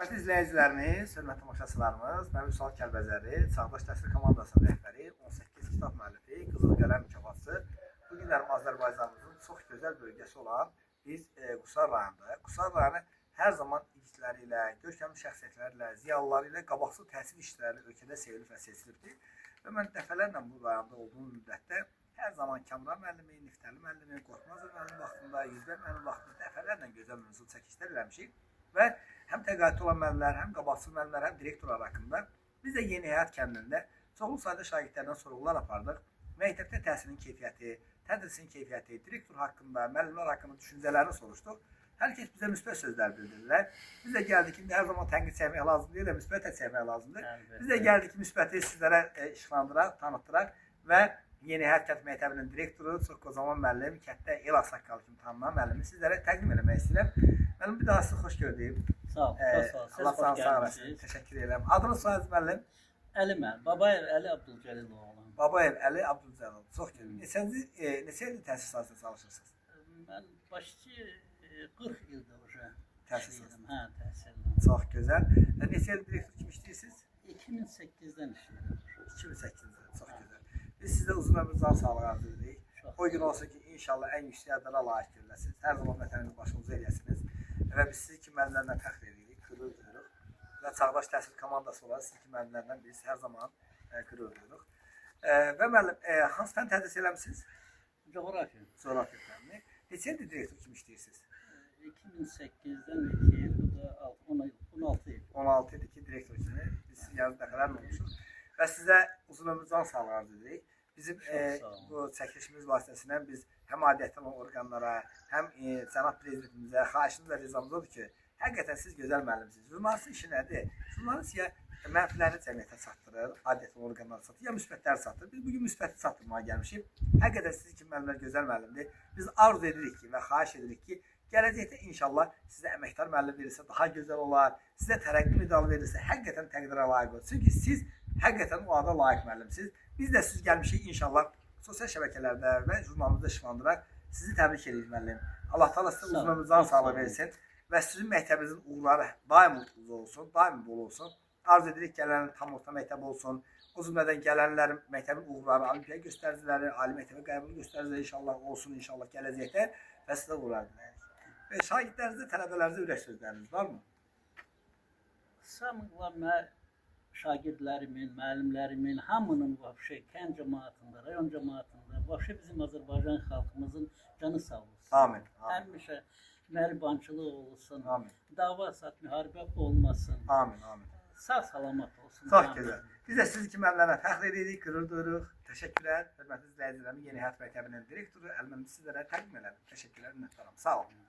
Hörmətli izləyicilərimiz, hörmətli tamaşaçılarımız, mən Vüsal Kəlbəzəri, Çağdaş Təhsil Komandasının rəhbəri, 18 kitab müəllifi, Qızıl Qələm mükafatçısı. Bu günlərim Azərbaycanımızın çox gözəl bölgəsi olan biz Qusar rayonundayıq. Qusar rayonu hər zaman igidləri ilə, görkəmli şəxsiyyətlərlə, ziyalıları ilə qabaqsız təhsil işçiləri ölkədə sevilib və seçilibdir. Və mən dəfələrlə bu rayonda olduğum müddətdə hər zaman Kamran müəllimi, Niftəli müəllimi, Qorxmazov müəllim vaxtında, Yüzbər müəllim vaxtında dəfələrlə gözəl mövzu çəkişlər eləmişik. Və həm təqaüddə olan müəllimlər, həm qabaqsız müəllimlər, həm direktorlar haqqında biz də Yeni Həyat kəndində çoxlu sayda şagirdlərdən sorğular apardıq. Məktəbdə təhsilin keyfiyyəti, tədrisin keyfiyyəti, direktor haqqında, müəllimlər haqqında düşüncələrini soruşduq. Hər kəs bizə müsbət sözlər bildirdilər. Biz də gəldik ki, hər zaman tənqid çəkmək lazımdır, elə müsbət də çəkmək lazımdır. Biz də gəldik ki, müsbəti sizlərə işıqlandıraq, tanıtdıraq və Yeni Həyat kənd məktəbinin direktoru, çox qocaman müəllim, kənddə el ağsaqqalı kimi tanınan müəllimi sizlərə təqdim etmək istəyirəm. Müəllim, bir daha sizi xoş gördük. Sağ ol, çox sağ ol. Allah sağ olasın. Təşəkkür edirəm. Adınız soyadınız müəllim? Əli mən, Babayev Əli Abdülcəliloğlu. Babayev Əli Abdülcəliloğlu. Çox gözəl. Neçə ildir təhsil sahəsində çalışırsınız? Mən başçı 40 ildir уже. Təhsil Hə, təhsillə. Çox gözəl. Neçə il direktor kimi işləyirsiniz? 2008-dən işləyirəm. 2008-də. Çox gözəl. Biz sizə uzun ömür, can sağlığı arzu edirik. O gün olsa ki, inşallah ən yüksək adlara layiq görüləsiniz. Hər zaman vətənimizi başımıza eləyəsiniz. Və biz sizi ki, müəllimlərlə fəxr edirik, qürur duyuruq. Və Çağdaş Təhsil Komandası olaraq sizi ki, müəllimlərdən biz hər zaman qürur duyuruq. Və müəllim, hansı fən tədris eləmişsiniz? Coğrafiya. Coğrafiya fənni. Neçə ildir direktor kimi işləyirsiniz? 2008-dən 2 il, bu da 16 il. 16 ildir ki, direktor kimi. Biz sizi yarın dəfələrlə olmuşuq. Və sizə uzun ömür, can sağlığı arzu edirik. Bizim bu çəkilişimiz vasitəsilə biz həm aidiyyəti olan orqanlara, həm cənab prezidentimizə xahişimiz və rızamızdadır ki, həqiqətən siz gözəl müəllimsiniz. Jurnalistin işi nədir? Jurnalist ya mənfilərini cəmiyyətə çatdırır, aidiyyəti olan orqanlara çatdırır, ya müsbətləri çatdırır. Biz bugün müsbəti çatdırmağa gəlmişik. Həqiqətən siz kimi müəllimlər gözəl müəllimdir. Biz arzu edirik ki və xahiş edirik ki, gələcəkdə inşallah sizə əməkdar müəllim verilsə daha gözəl olar, sizə tərəqqi medalı verilsə həqiqətən təqdirə layiq olur. Çünki siz həqiqətən o ada layiq müəllimsiniz. Biz də siz gəlmişik inşallah sosial şəbəkələrdə və jurnalımızda işıqlandıraq. Sizi təbrik edirik müəllim. Allah təala sizə uzun ömür, can sağlığı versin və sizin məktəbinizin uğurları daim uğurlu olsun, daim bol olsun. Arzu edirik gələn tam orta məktəb olsun. O cümlədən gələnlərin məktəbin uğurları, olimpiya göstəriciləri, ali məktəbə qəbul göstəriciləri inşallah olsun inşallah gələcəkdə və sizə uğurlar diləyirik. Və şagirdlərinizə, tələbələrinizə ürək sözləriniz varmı? Samıqla şagirdlərimin, müəllimlərimin, hamının vəbşə kənd cəmaatında, rayon cəmaatında, vəbşə bizim Azərbaycan xalqımızın canı sağ olsun. Amin. Həmişə məhribançılıq olsun. Amin. Dava saat müharibə olmasın. Amin. Amin. Sağ salamat olsun. Çox gözəl. Biz də sizi ki, müəllimlərlə fəxr edirik, qürur duyuruq. Təşəkkürlər. Hörmətli izləyicilərimiz, Yeni Həyat məktəbinin direktoru Əlməmdi sizlərə təqdim elədim. Təşəkkürlər, minnətdaram. Sağ olun.